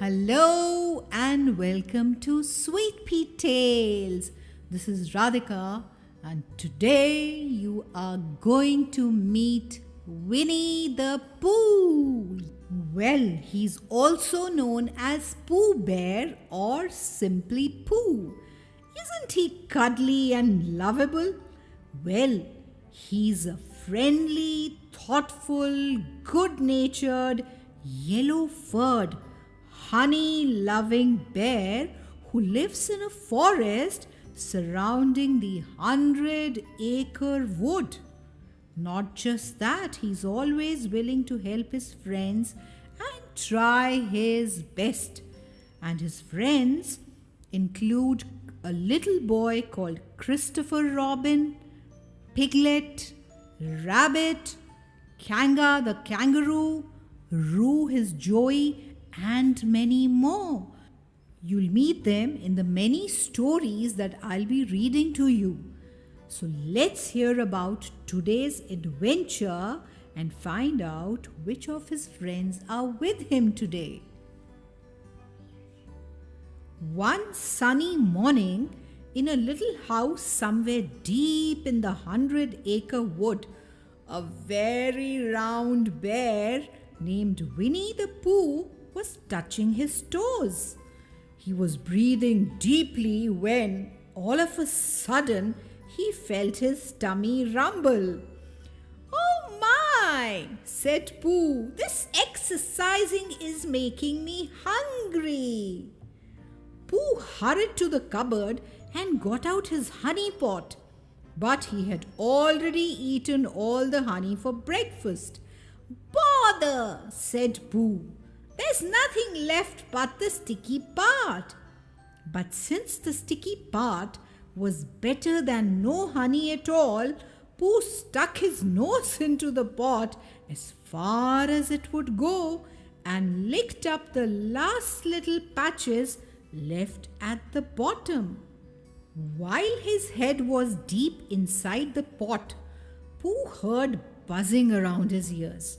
Hello and welcome to Sweet Pea Tales. This is Radhika, and today you are going to meet Winnie the Pooh. Well, he's also known as Pooh Bear or simply Pooh. Isn't he cuddly and lovable? Well, he's a friendly, thoughtful, good-natured, yellow-furred, honey-loving bear who lives in a forest surrounding the 100-acre wood. Not just that, he's always willing to help his friends and try his best. And his friends include a little boy called Christopher Robin, Piglet, Rabbit, Kanga the kangaroo, Roo his Joey, and many more. You'll meet them in the many stories that I'll be reading to you. So let's hear about today's adventure and find out which of his friends are with him today. One sunny morning, in a little house somewhere deep in the 100-acre wood, a very round bear named Winnie the Pooh was touching his toes. He was breathing deeply when, all of a sudden, he felt his tummy rumble. "Oh my!" said Pooh. "This exercising is making me hungry." Pooh hurried to the cupboard and got out his honey pot. But he had already eaten all the honey for breakfast. "Bother!" said Pooh. "There's nothing left but the sticky part." But since the sticky part was better than no honey at all, Pooh stuck his nose into the pot as far as it would go and licked up the last little patches left at the bottom. While his head was deep inside the pot, Pooh heard buzzing around his ears.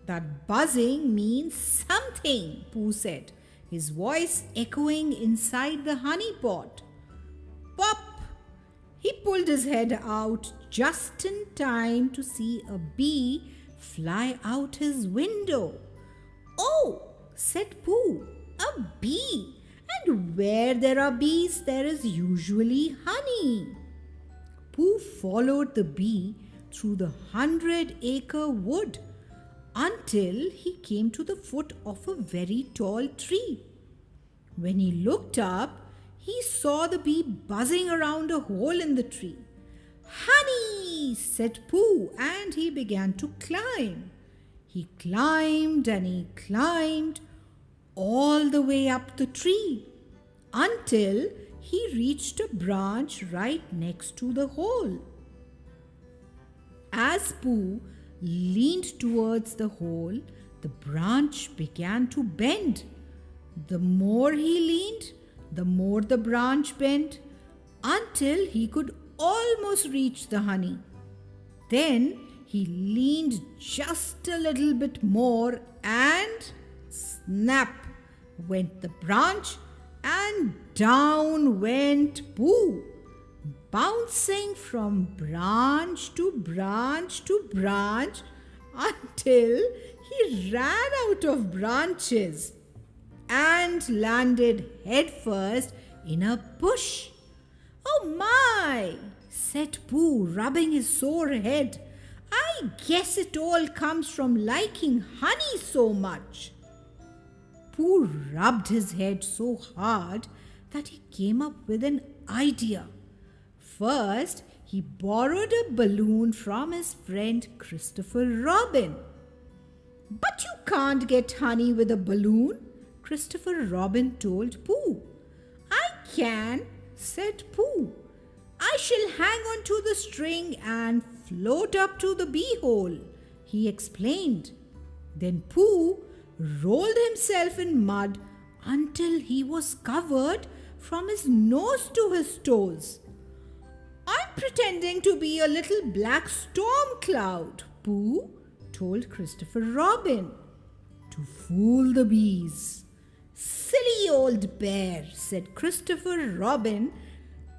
"That buzzing means something," Pooh said, his voice echoing inside the honey pot. Pop! He pulled his head out just in time to see a bee fly out his window. "Oh!" said Pooh, "a bee! And where there are bees, there is usually honey." Pooh followed the bee through the 100-acre wood until he came to the foot of a very tall tree. When he looked up, he saw the bee buzzing around a hole in the tree. "Honey!" said Pooh, and he began to climb. He climbed and he climbed all the way up the tree until he reached a branch right next to the hole. As Pooh leaned towards the hole, the branch began to bend. The more he leaned, the more the branch bent until he could almost reach the honey. Then he leaned just a little bit more and snap went the branch and down went Pooh, bouncing from branch to branch to branch until he ran out of branches and landed headfirst in a bush. "Oh my!" said Pooh, rubbing his sore head. "I guess it all comes from liking honey so much." Pooh rubbed his head so hard that he came up with an idea. First, he borrowed a balloon from his friend Christopher Robin. "But you can't get honey with a balloon," Christopher Robin told Pooh. "I can," said Pooh. "I shall hang on to the string and float up to the bee hole," he explained. Then Pooh rolled himself in mud until he was covered from his nose to his toes. "I'm pretending to be a little black storm cloud," Pooh told Christopher Robin, "to fool the bees. "Silly old bear," said Christopher Robin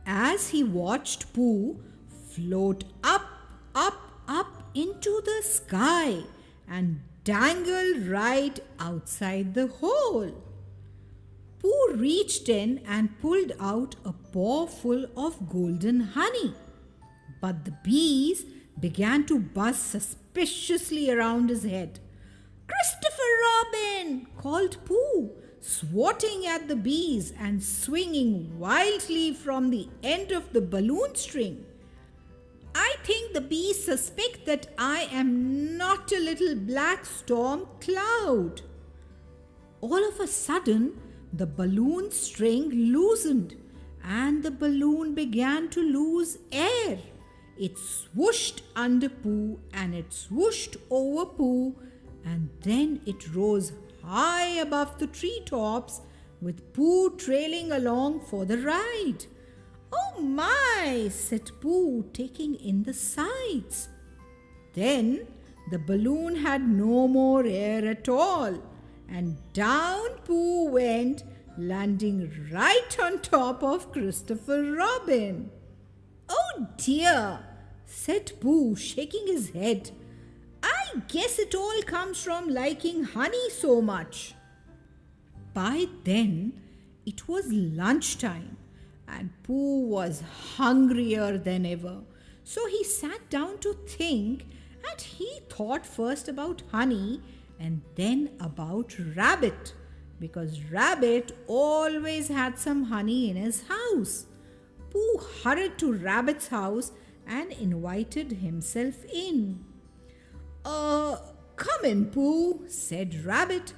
as he watched Pooh float up into the sky and dangle right outside the hole. Pooh reached in and pulled out a paw full of golden honey. But the bees began to buzz suspiciously around his head. "Christopher Robin!" called Pooh, swatting at the bees and swinging wildly from the end of the balloon string. "I think the bees suspect that I am not a little black storm cloud." All of a sudden, the balloon string loosened and the balloon began to lose air. It swooshed under Pooh and it swooshed over Pooh, and then it rose high above the treetops with Pooh trailing along for the ride. "Oh my!" said Pooh, taking in the sights. Then the balloon had no more air at all, and down Pooh went, landing right on top of Christopher Robin. "Oh dear," said Pooh, shaking his head. "I guess it all comes from liking honey so much." By then, it was lunchtime, and Pooh was hungrier than ever. So he sat down to think, and he thought first about honey and then about Rabbit, because Rabbit always had some honey in his house. Pooh hurried to Rabbit's house and invited himself in. Come in, Pooh," said Rabbit.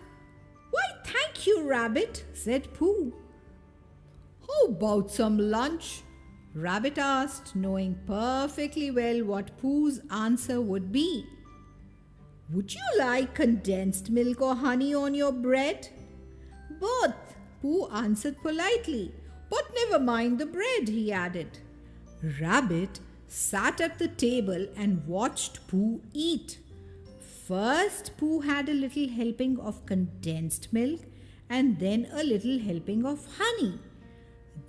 "Why, thank you, Rabbit," said Pooh. "How about some lunch?" Rabbit asked, knowing perfectly well what Pooh's answer would be. "Would you like condensed milk or honey on your bread?" "Both," Pooh answered politely. "But never mind the bread," he added. Rabbit sat at the table and watched Pooh eat. First, Pooh had a little helping of condensed milk and then a little helping of honey.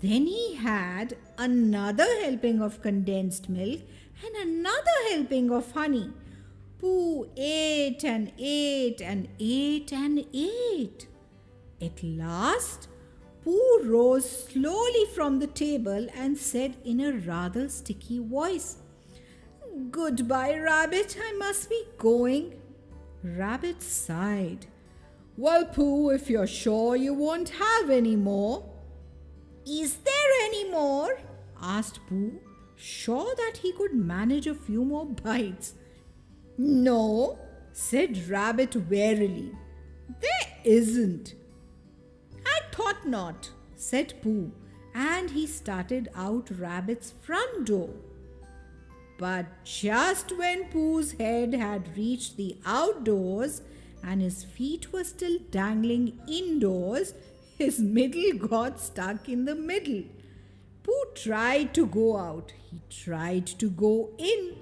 Then he had another helping of condensed milk and another helping of honey. Pooh ate and ate and ate and ate. At last, Pooh rose slowly from the table and said in a rather sticky voice, "Goodbye, Rabbit, I must be going." Rabbit sighed. "Well, Pooh, if you're sure you won't have any more." "Is there any more?" asked Pooh, sure that he could manage a few more bites. "No," said Rabbit wearily. "There isn't." "I thought not," said Pooh, and he started out Rabbit's front door. But just when Pooh's head had reached the outdoors and his feet were still dangling indoors, his middle got stuck in the middle. Pooh tried to go out. He tried to go in,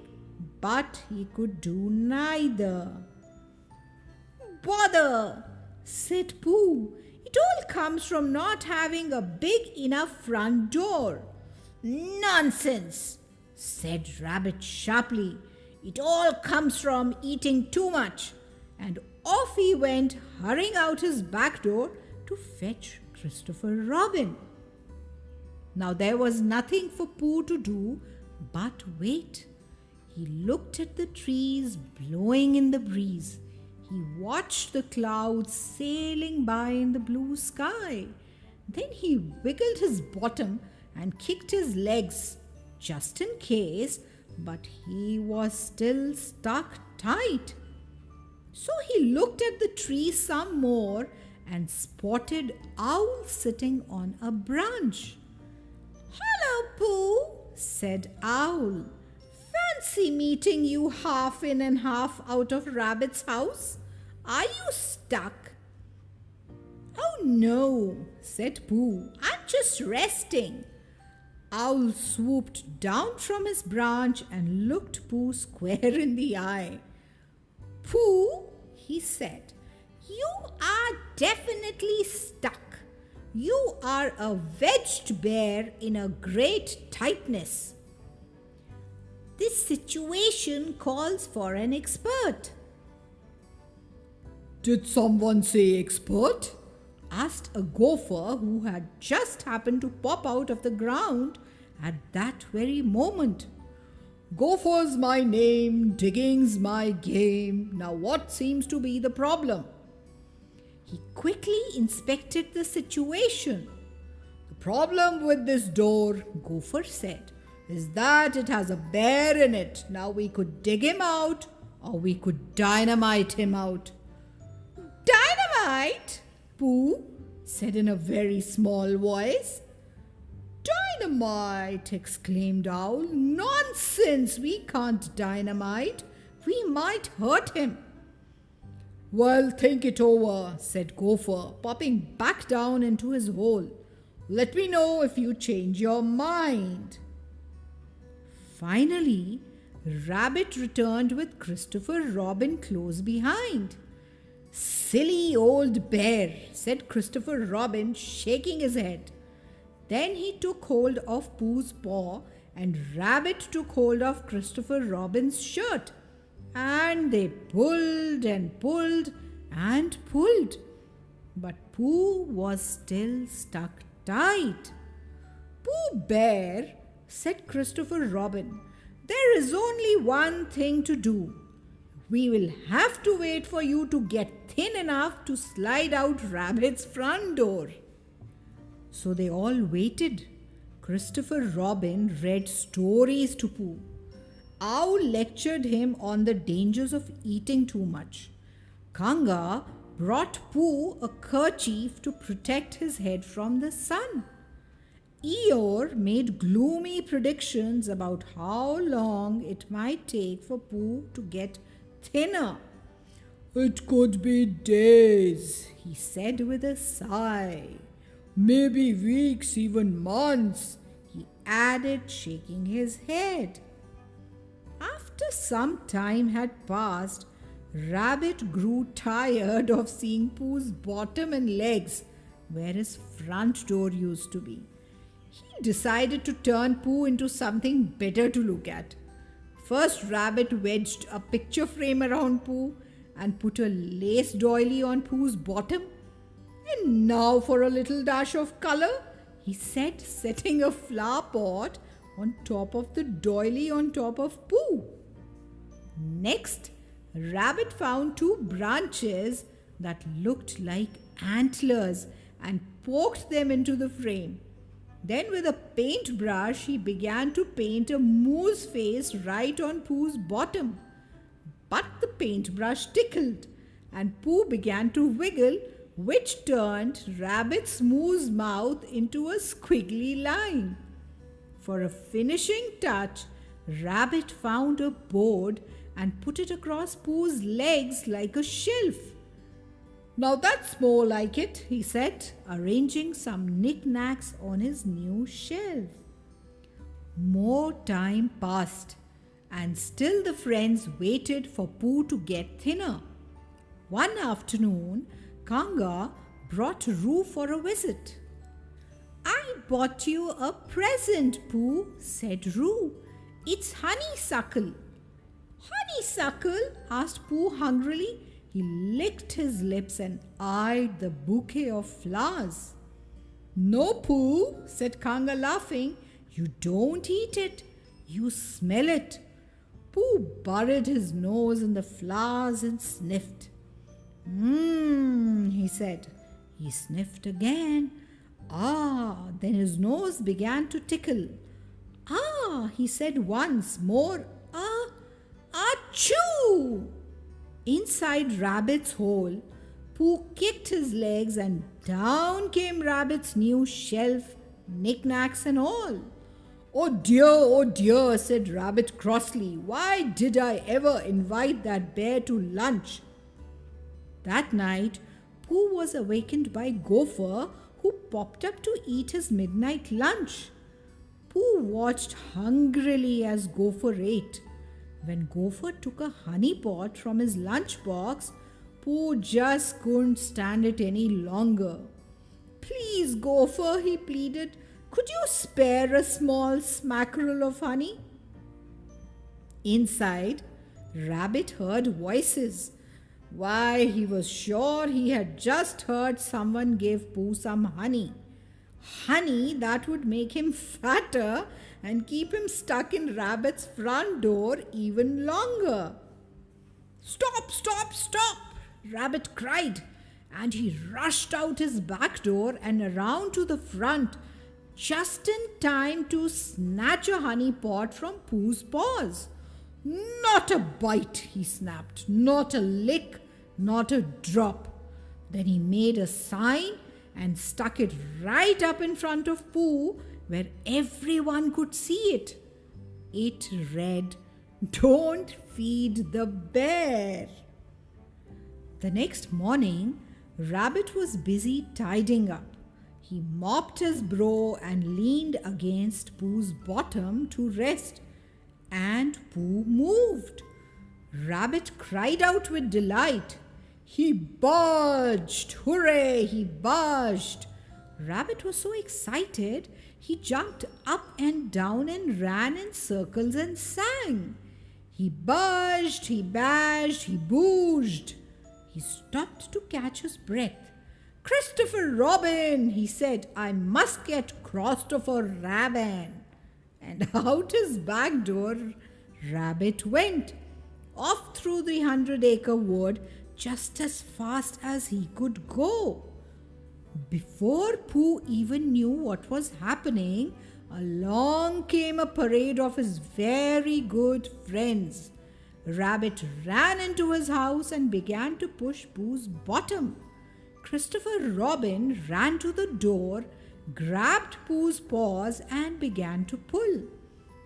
but he could do neither. "Bother," said Pooh. "It all comes from not having a big enough front door." "Nonsense," said Rabbit sharply. "It all comes from eating too much." And off he went, hurrying out his back door to fetch Christopher Robin. Now there was nothing for Pooh to do but wait. He looked at the trees blowing in the breeze. He watched the clouds sailing by in the blue sky. Then he wiggled his bottom and kicked his legs, just in case, but he was still stuck tight. So he looked at the tree some more and spotted Owl sitting on a branch. "Hello, Pooh," said Owl. "Fancy meeting you half in and half out of Rabbit's house. Are you stuck?" "Oh no," said Pooh. "I'm just resting." Owl swooped down from his branch and looked Pooh square in the eye. "Pooh," he said, You are definitely stuck. You are a wedged bear in a great tightness. This situation calls for an expert. Did someone say expert? Asked a gopher who had just happened to pop out of the ground at that very moment. Gopher's my name, digging's my game. Now what seems to be the problem? He quickly inspected the situation. The problem with this door, Gopher said, is that it has a bear in it. Now we could dig him out or we could dynamite him out. Dynamite? Pooh said in a very small voice. Dynamite, exclaimed Owl. Nonsense, we can't dynamite. We might hurt him. Well, think it over, said Gopher, popping back down into his hole. Let me know if you change your mind. Finally, Rabbit returned with Christopher Robin close behind. Silly old bear, said Christopher Robin, shaking his head. Then he took hold of Pooh's paw and Rabbit took hold of Christopher Robin's shirt. And they pulled and pulled and pulled. But Pooh was still stuck tight. Pooh Bear, said Christopher Robin, there is only one thing to do. We will have to wait for you to get thin enough to slide out Rabbit's front door. So they all waited. Christopher Robin read stories to Pooh. Owl lectured him on the dangers of eating too much. Kanga brought Pooh a kerchief to protect his head from the sun. Eeyore made gloomy predictions about how long it might take for Pooh to get thinner. It could be days, he said with a sigh. Maybe weeks, even months, he added, shaking his head. After some time had passed, Rabbit grew tired of seeing Pooh's bottom and legs where his front door used to be. He decided to turn Pooh into something better to look at. First, Rabbit wedged a picture frame around Pooh and put a lace doily on Pooh's bottom. And now for a little dash of color, he said, setting a flower pot on top of the doily on top of Pooh. Next, Rabbit found two branches that looked like antlers and poked them into the frame. Then with a paintbrush, he began to paint a moose face right on Pooh's bottom. But the paintbrush tickled and Pooh began to wiggle, which turned Rabbit's smooth mouth into a squiggly line. For a finishing touch, Rabbit found a board and put it across Pooh's legs like a shelf. Now that's more like it, he said, arranging some knickknacks on his new shelf. More time passed, and still the friends waited for Pooh to get thinner. One afternoon, Kanga brought Roo for a visit. I bought you a present, Pooh, said Roo. It's honeysuckle. Honeysuckle? Asked Pooh hungrily. He licked his lips and eyed the bouquet of flowers. No, Pooh, said Kanga laughing. You don't eat it. You smell it. Pooh buried his nose in the flowers and sniffed. He said. He sniffed again. Then his nose began to tickle. He said once more. Achoo! Inside Rabbit's hole, Pooh kicked his legs and down came Rabbit's new shelf, knickknacks and all. Oh dear, said Rabbit crossly. Why did I ever invite that bear to lunch? That night, Pooh was awakened by Gopher, who popped up to eat his midnight lunch. Pooh watched hungrily as Gopher ate. When Gopher took a honey pot from his lunchbox, Pooh just couldn't stand it any longer. Please, Gopher, he pleaded, could you spare a small smackerel of honey? Inside, Rabbit heard voices. Why, he was sure he had just heard someone give Pooh some honey. Honey that would make him fatter and keep him stuck in Rabbit's front door even longer. Stop, stop, stop! Rabbit cried, and he rushed out his back door and around to the front, just in time to snatch a honey pot from Pooh's paws. Not a bite, he snapped, not a lick, not a drop. Then he made a sign and stuck it right up in front of Pooh where everyone could see it. It read, "Don't feed the bear." The next morning, Rabbit was busy tidying up. He mopped his brow and leaned against Pooh's bottom to rest. And Pooh moved. Rabbit cried out with delight. He budged! Hooray! He budged! Rabbit was so excited, he jumped up and down and ran in circles and sang. He budged, he bashed, he booged. He stopped to catch his breath. "Christopher Robin," he said, "I must get Christopher Robin." And out his back door Rabbit went, off through the 100-acre wood just as fast as he could go. Before Pooh even knew what was happening, along came a parade of his very good friends. Rabbit ran into his house and began to push Pooh's bottom. Christopher Robin ran to the door, grabbed Pooh's paws and began to pull.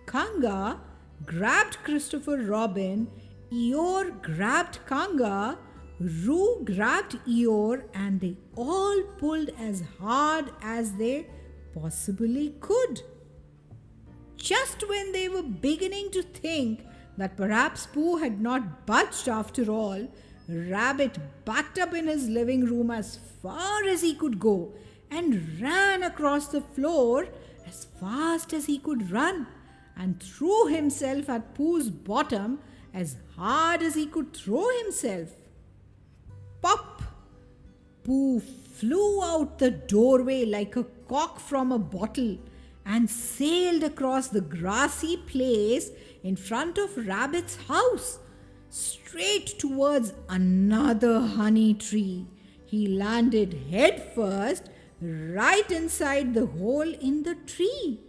Kanga grabbed Christopher Robin, Eeyore grabbed Kanga, Roo grabbed Eeyore, and they all pulled as hard as they possibly could. Just when they were beginning to think that perhaps Pooh had not budged after all, Rabbit backed up in his living room as far as he could go and ran across the floor as fast as he could run and threw himself at Pooh's bottom as hard as he could throw himself. Pop! Pooh flew out the doorway like a cork from a bottle and sailed across the grassy place in front of Rabbit's house, straight towards another honey tree. He landed head first right inside the hole in the tree.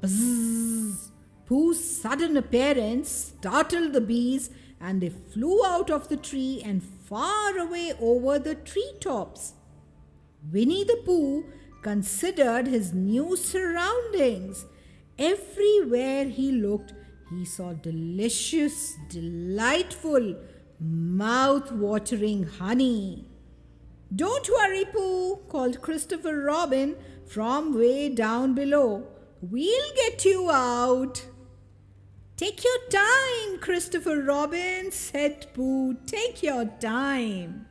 Bzzz! Pooh's sudden appearance startled the bees and they flew out of the tree and far away over the treetops. Winnie the Pooh considered his new surroundings. Everywhere he looked, he saw delicious, delightful, mouth-watering honey. "Don't worry, Pooh," called Christopher Robin from way down below. "We'll get you out." "Take your time, Christopher Robin," said Pooh. "Take your time."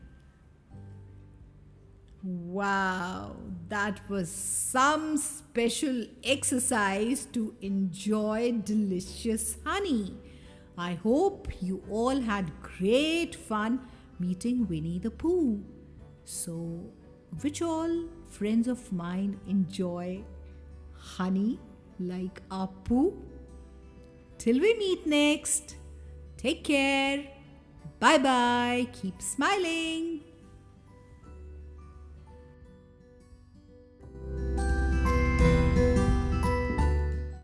Wow, that was some special exercise to enjoy delicious honey. I hope you all had great fun meeting Winnie the Pooh. So, which all friends of mine enjoy honey like our Pooh? Till we meet next, take care. Bye bye. Keep smiling.